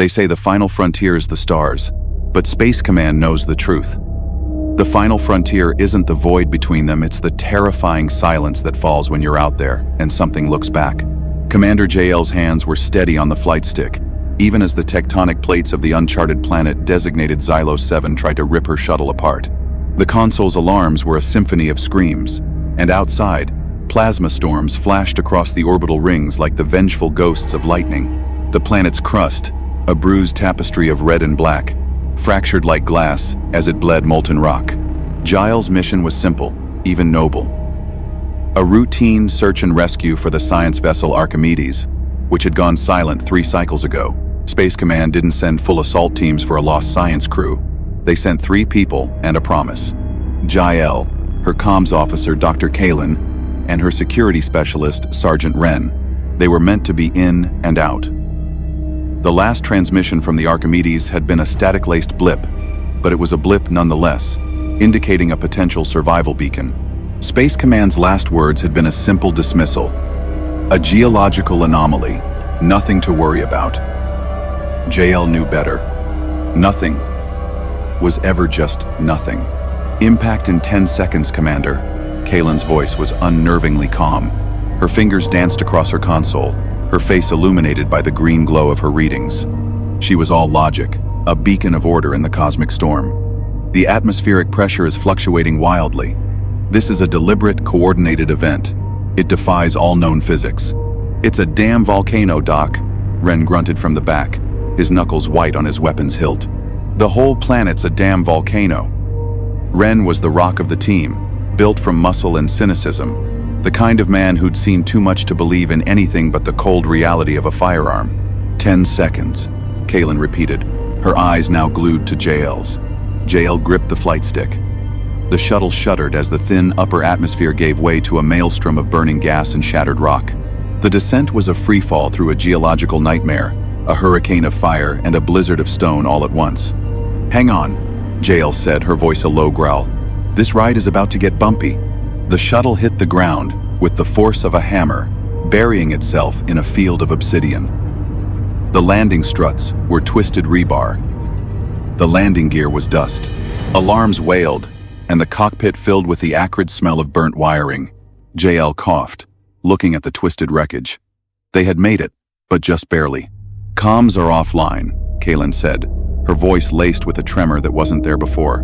They say the final frontier is the stars, but Space Command knows the truth. The final frontier isn't the void between them, it's the terrifying silence that falls when you're out there and something looks back. Commander JL's hands were steady on the flight stick, even as the tectonic plates of the uncharted planet designated Xylo 7 tried to rip her shuttle apart. The console's alarms were a symphony of screams, and outside, plasma storms flashed across the orbital rings like the vengeful ghosts of lightning. The planet's crust, a bruised tapestry of red and black, fractured like glass as it bled molten rock. Giles' mission was simple, even noble. A routine search and rescue for the science vessel Archimedes, which had gone silent 3 cycles ago. Space Command didn't send full assault teams for a lost science crew. They sent 3 people and a promise. Jael, her comms officer Dr. Kalin, and her security specialist Sergeant Wren. They were meant to be in and out. The last transmission from the Archimedes had been a static-laced blip, but it was a blip nonetheless, indicating a potential survival beacon. Space Command's last words had been a simple dismissal. A geological anomaly, nothing to worry about. JL knew better. Nothing was ever just nothing. Impact in 10 seconds, Commander. Kalen's voice was unnervingly calm. Her fingers danced across her console, her face illuminated by the green glow of her readings. She was all logic, a beacon of order in the cosmic storm. The atmospheric pressure is fluctuating wildly. This is a deliberate, coordinated event. It defies all known physics. It's a damn volcano, Doc, Wren grunted from the back, his knuckles white on his weapon's hilt. The whole planet's a damn volcano. Wren was the rock of the team, built from muscle and cynicism. The kind of man who'd seen too much to believe in anything but the cold reality of a firearm. 10 seconds, Kalen repeated, her eyes now glued to JL's. JL gripped the flight stick. The shuttle shuddered as the thin upper atmosphere gave way to a maelstrom of burning gas and shattered rock. The descent was a free fall through a geological nightmare, a hurricane of fire and a blizzard of stone all at once. Hang on, JL said, her voice a low growl. This ride is about to get bumpy. The shuttle hit the ground with the force of a hammer, burying itself in a field of obsidian. The landing struts were twisted rebar. The landing gear was dust. Alarms wailed, and the cockpit filled with the acrid smell of burnt wiring. JL coughed, looking at the twisted wreckage. They had made it, but just barely. Comms are offline, Kalen said, her voice laced with a tremor that wasn't there before.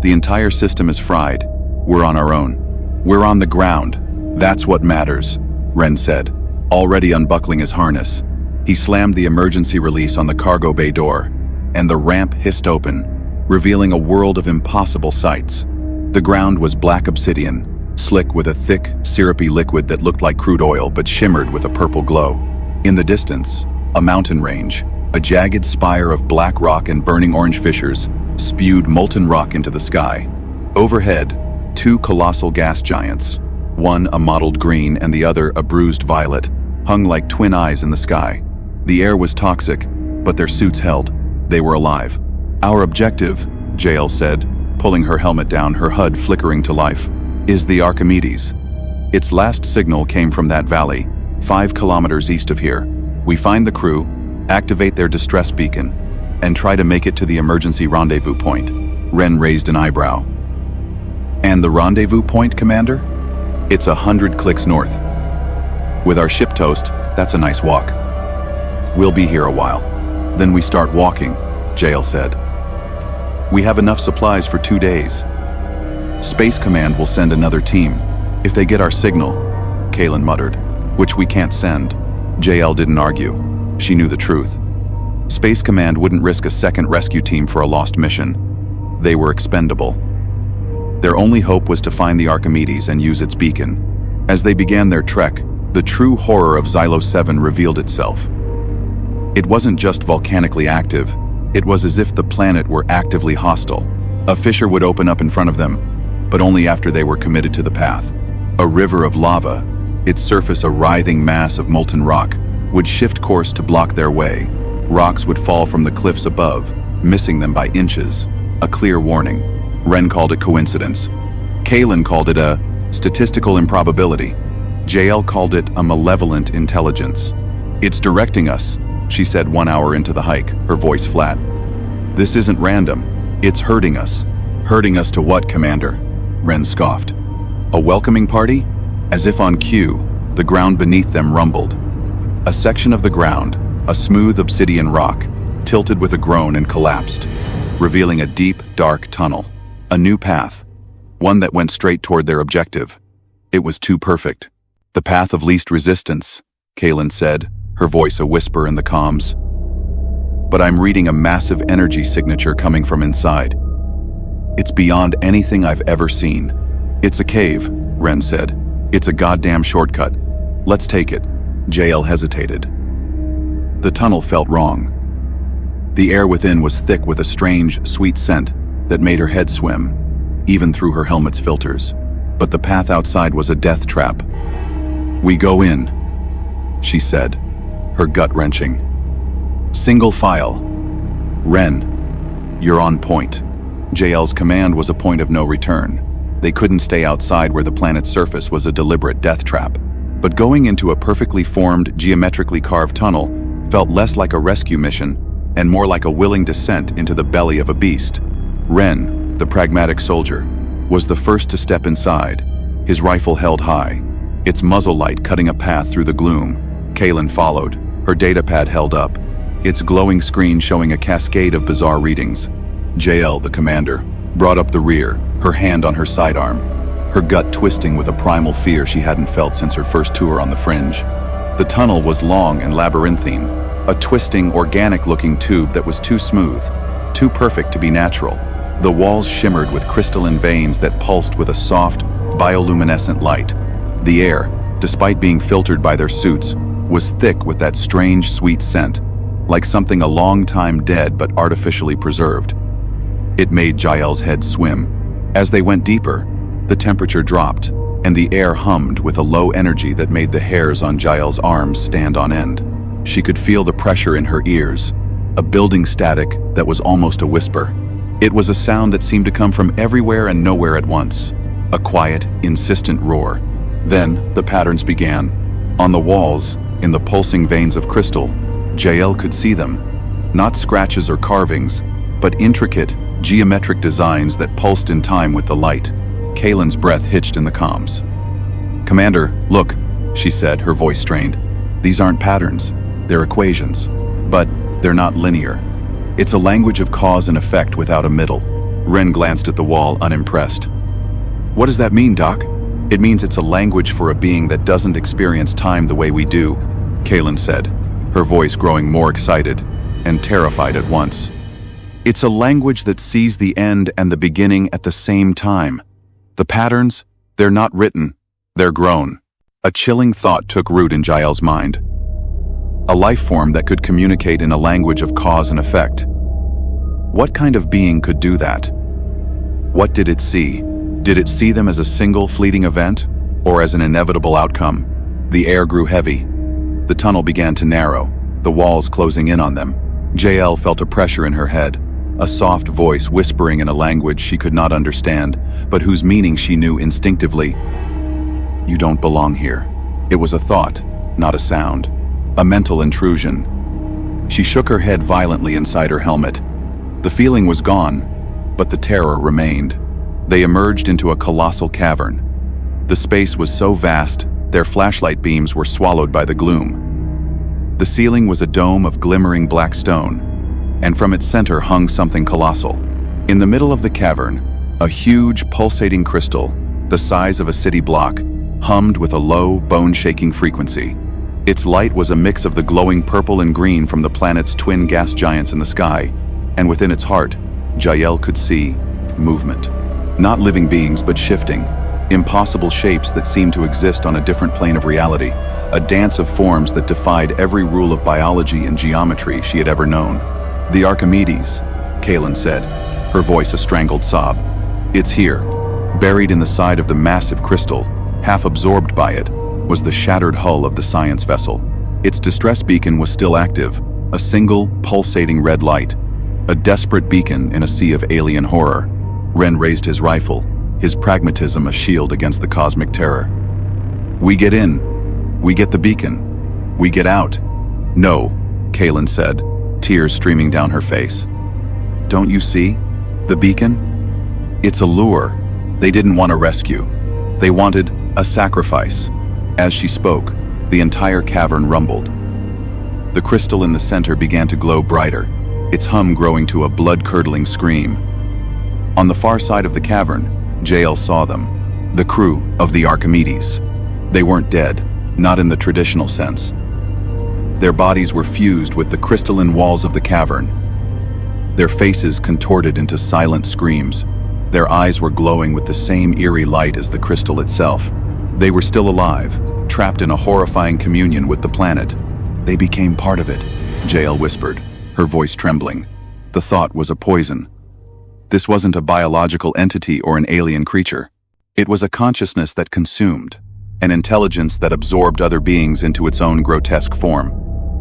The entire system is fried. We're on our own. We're on the ground. That's what matters, Wren said, already unbuckling his harness. He slammed the emergency release on the cargo bay door, and the ramp hissed open, revealing a world of impossible sights. The ground was black obsidian, slick with a thick, syrupy liquid that looked like crude oil but shimmered with a purple glow. In the distance, a mountain range, a jagged spire of black rock and burning orange fissures, spewed molten rock into the sky. Overhead, 2 colossal gas giants, one a mottled green and the other a bruised violet, hung like twin eyes in the sky. The air was toxic, but their suits held. They were alive. Our objective, JL said, pulling her helmet down, her HUD flickering to life, is the Archimedes. Its last signal came from that valley, 5 kilometers east of here. We find the crew, activate their distress beacon, and try to make it to the emergency rendezvous point. Wren raised an eyebrow. And the rendezvous point, Commander? It's 100 clicks north. With our ship toast, that's a nice walk. We'll be here a while. Then we start walking, JL said. We have enough supplies for 2 days. Space Command will send another team. If they get our signal, Kalen muttered, which we can't send. JL didn't argue. She knew the truth. Space Command wouldn't risk a second rescue team for a lost mission. They were expendable. Their only hope was to find the Archimedes and use its beacon. As they began their trek, the true horror of Xylo 7 revealed itself. It wasn't just volcanically active, it was as if the planet were actively hostile. A fissure would open up in front of them, but only after they were committed to the path. A river of lava, its surface a writhing mass of molten rock, would shift course to block their way. Rocks would fall from the cliffs above, missing them by inches. A clear warning. Wren called it coincidence. Kalen called it a statistical improbability. JL called it a malevolent intelligence. It's directing us, she said 1 hour into the hike, her voice flat. "This isn't random. It's hurting us." "Hurting us to what, Commander?" Ren scoffed. "A welcoming party?" As if on cue, the ground beneath them rumbled. A section of the ground, a smooth obsidian rock, tilted with a groan and collapsed, revealing a deep, dark tunnel. A new path, one that went straight toward their objective. It was too perfect. "The path of least resistance," Kaylin said, her voice a whisper in the comms. "But I'm reading a massive energy signature coming from inside. It's beyond anything I've ever seen." "It's a cave," Ren said. "It's a goddamn shortcut. Let's take it." JL hesitated. The tunnel felt wrong. The air within was thick with a strange, sweet scent that made her head swim, even through her helmet's filters. But the path outside was a death trap. "We go in," she said, her gut wrenching. "Single file." "Ren, you're on point." JL's command was a point of no return. They couldn't stay outside where the planet's surface was a deliberate death trap. But going into a perfectly formed, geometrically carved tunnel felt less like a rescue mission and more like a willing descent into the belly of a beast. Ren, the pragmatic soldier, was the first to step inside, his rifle held high, its muzzle light cutting a path through the gloom. Kaylin followed, her datapad held up, its glowing screen showing a cascade of bizarre readings. JL, the commander, brought up the rear, her hand on her sidearm, her gut twisting with a primal fear she hadn't felt since her first tour on the Fringe. The tunnel was long and labyrinthine, a twisting, organic-looking tube that was too smooth, too perfect to be natural. The walls shimmered with crystalline veins that pulsed with a soft, bioluminescent light. The air, despite being filtered by their suits, was thick with that strange, sweet scent, like something a long time dead but artificially preserved. It made Jael's head swim. As they went deeper, the temperature dropped, and the air hummed with a low energy that made the hairs on Jael's arms stand on end. She could feel the pressure in her ears, a building static that was almost a whisper. It was a sound that seemed to come from everywhere and nowhere at once, a quiet, insistent roar. Then, the patterns began. On the walls, in the pulsing veins of crystal, Jael could see them. Not scratches or carvings, but intricate, geometric designs that pulsed in time with the light. Kaylin's breath hitched in the comms. "Commander, look," she said, her voice strained. "These aren't patterns, they're equations. But they're not linear. It's a language of cause and effect without a middle." Ren glanced at the wall, unimpressed. "What does that mean, Doc?" "It means it's a language for a being that doesn't experience time the way we do," Kaylin said, her voice growing more excited and terrified at once. "It's a language that sees the end and the beginning at the same time. The patterns, they're not written, they're grown." A chilling thought took root in Jael's mind. A life form that could communicate in a language of cause and effect. What kind of being could do that? What did it see? Did it see them as a single fleeting event, or as an inevitable outcome? The air grew heavy. The tunnel began to narrow, the walls closing in on them. Jael felt a pressure in her head, a soft voice whispering in a language she could not understand, but whose meaning she knew instinctively. "You don't belong here." It was a thought, not a sound, a mental intrusion. She shook her head violently inside her helmet. The feeling was gone, but the terror remained. They emerged into a colossal cavern. The space was so vast, their flashlight beams were swallowed by the gloom. The ceiling was a dome of glimmering black stone, and from its center hung something colossal. In the middle of the cavern, a huge, pulsating crystal, the size of a city block, hummed with a low, bone-shaking frequency. Its light was a mix of the glowing purple and green from the planet's twin gas giants in the sky, and within its heart, Jael could see movement. Not living beings, but shifting, impossible shapes that seemed to exist on a different plane of reality, a dance of forms that defied every rule of biology and geometry she had ever known. "The Archimedes," Kaylin said, her voice a strangled sob. "It's here." Buried in the side of the massive crystal, half absorbed by it, was the shattered hull of the science vessel. Its distress beacon was still active, a single, pulsating red light, a desperate beacon in a sea of alien horror. Ren raised his rifle, his pragmatism a shield against the cosmic terror. "We get in. We get the beacon. We get out." "No," Kaylin said, tears streaming down her face. "Don't you see? The beacon? It's a lure. They didn't want a rescue. They wanted a sacrifice." As she spoke, the entire cavern rumbled. The crystal in the center began to glow brighter, its hum growing to a blood-curdling scream. On the far side of the cavern, JL saw them, the crew of the Archimedes. They weren't dead, not in the traditional sense. Their bodies were fused with the crystalline walls of the cavern. Their faces contorted into silent screams. Their eyes were glowing with the same eerie light as the crystal itself. They were still alive, trapped in a horrifying communion with the planet. "They became part of it," JL whispered, her voice trembling. The thought was a poison. This wasn't a biological entity or an alien creature. It was a consciousness that consumed, an intelligence that absorbed other beings into its own grotesque form.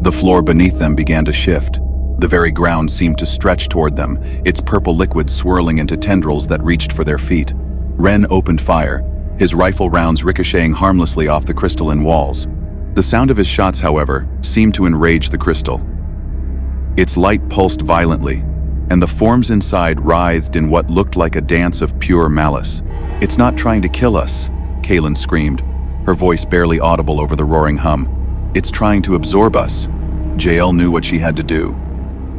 The floor beneath them began to shift. The very ground seemed to stretch toward them, its purple liquid swirling into tendrils that reached for their feet. Ren opened fire, his rifle rounds ricocheting harmlessly off the crystalline walls. The sound of his shots, however, seemed to enrage the crystal. Its light pulsed violently, and the forms inside writhed in what looked like a dance of pure malice. "It's not trying to kill us," Kaylin screamed, her voice barely audible over the roaring hum. "It's trying to absorb us." JL knew what she had to do.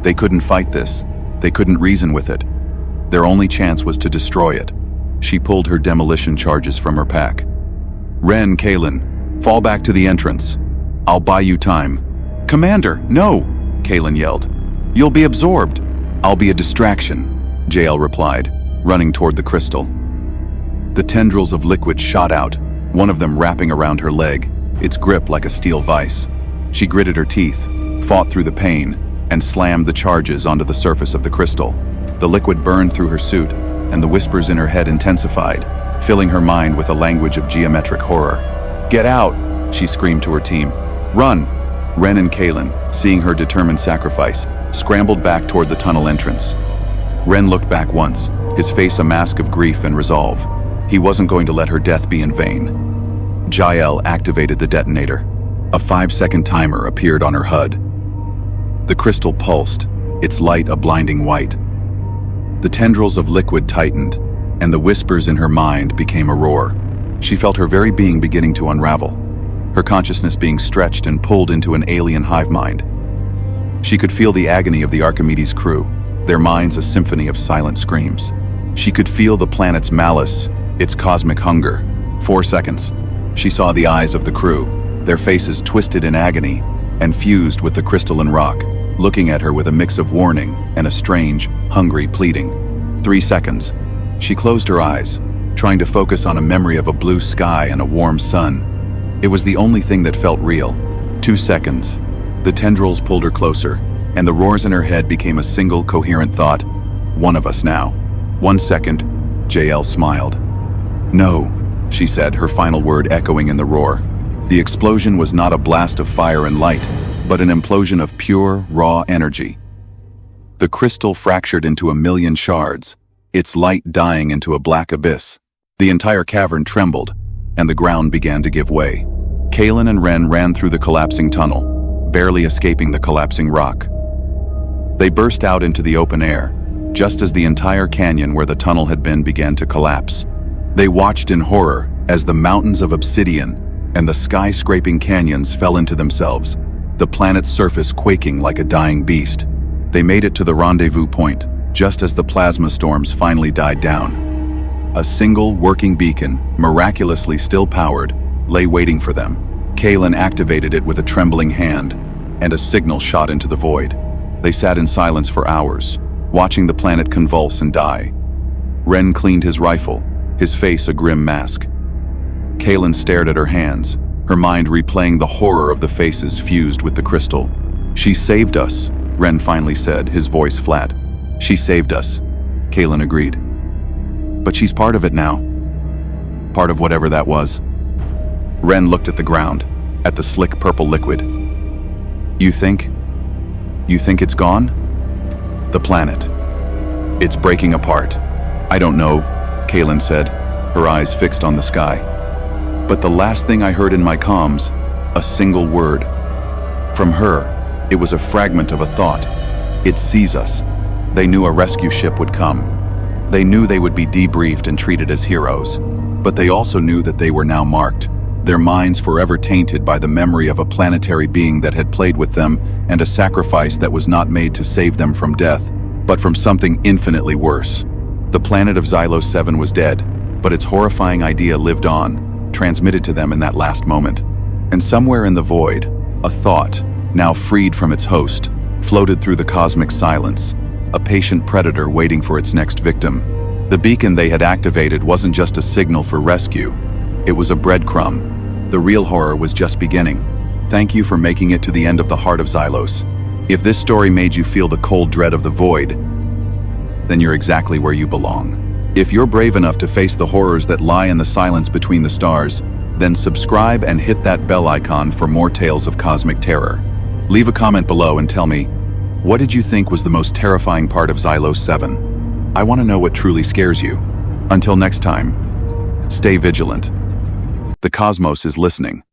They couldn't fight this. They couldn't reason with it. Their only chance was to destroy it. She pulled her demolition charges from her pack. "Ren, Kaylin, fall back to the entrance. I'll buy you time." "Commander, no!" Kaylin yelled. "You'll be absorbed." "I'll be a distraction," JL replied, running toward the crystal. The tendrils of liquid shot out, one of them wrapping around her leg, its grip like a steel vise. She gritted her teeth, fought through the pain, and slammed the charges onto the surface of the crystal. The liquid burned through her suit, and the whispers in her head intensified, filling her mind with a language of geometric horror. "Get out!" she screamed to her team. "Run!" Ren and Kaylin, seeing her determined sacrifice, scrambled back toward the tunnel entrance. Ren looked back once, his face a mask of grief and resolve. He wasn't going to let her death be in vain. Jael activated the detonator. A 5-second timer appeared on her HUD. The crystal pulsed, its light a blinding white. The tendrils of liquid tightened, and the whispers in her mind became a roar. She felt her very being beginning to unravel, her consciousness being stretched and pulled into an alien hive mind. She could feel the agony of the Archimedes crew, their minds a symphony of silent screams. She could feel the planet's malice, its cosmic hunger. 4 seconds. She saw the eyes of the crew, their faces twisted in agony and fused with the crystalline rock, looking at her with a mix of warning and a strange, hungry pleading. 3 seconds. She closed her eyes, trying to focus on a memory of a blue sky and a warm sun. It was the only thing that felt real. 2 seconds. The tendrils pulled her closer, and the roars in her head became a single coherent thought. One of us now. 1 second. JL smiled. "No," she said, her final word echoing in the roar. The explosion was not a blast of fire and light, but an implosion of pure, raw energy. The crystal fractured into a million shards, its light dying into a black abyss. The entire cavern trembled, and the ground began to give way. Kaylin and Ren ran through the collapsing tunnel, barely escaping the collapsing rock. They burst out into the open air, just as the entire canyon where the tunnel had been began to collapse. They watched in horror as the mountains of obsidian and the sky-scraping canyons fell into themselves, the planet's surface quaking like a dying beast. They made it to the rendezvous point, just as the plasma storms finally died down. A single working beacon, miraculously still powered, lay waiting for them. Kaylin activated it with a trembling hand, and a signal shot into the void. They sat in silence for hours, watching the planet convulse and die. Ren cleaned his rifle, his face a grim mask. Kaylin stared at her hands, her mind replaying the horror of the faces fused with the crystal. "She saved us," Ren finally said, his voice flat. "She saved us," Kaylin agreed. "But she's part of it now. Part of whatever that was." Ren looked at the ground, at the slick purple liquid. You think it's gone? The planet. It's breaking apart." "I don't know," Kaylin said, her eyes fixed on the sky. "But the last thing I heard in my comms, a single word. From her, It was a fragment of a thought. It sees us. They knew a rescue ship would come. They knew they would be debriefed and treated as heroes. But they also knew that they were now marked, their minds forever tainted by the memory of a planetary being that had played with them and a sacrifice that was not made to save them from death, but from something infinitely worse. The planet of Xylos 7 was dead, but its horrifying idea lived on, transmitted to them in that last moment. And somewhere in the void, a thought, now freed from its host, floated through the cosmic silence, a patient predator waiting for its next victim. The beacon they had activated wasn't just a signal for rescue. It was a breadcrumb. The real horror was just beginning. Thank you for making it to the end of the heart of Xylos. If this story made you feel the cold dread of the void, then you're exactly where you belong. If you're brave enough to face the horrors that lie in the silence between the stars, then subscribe and hit that bell icon for more tales of cosmic terror. Leave a comment below and tell me, what did you think was the most terrifying part of Xylos 7? I want to know what truly scares you. Until next time, stay vigilant. The cosmos is listening.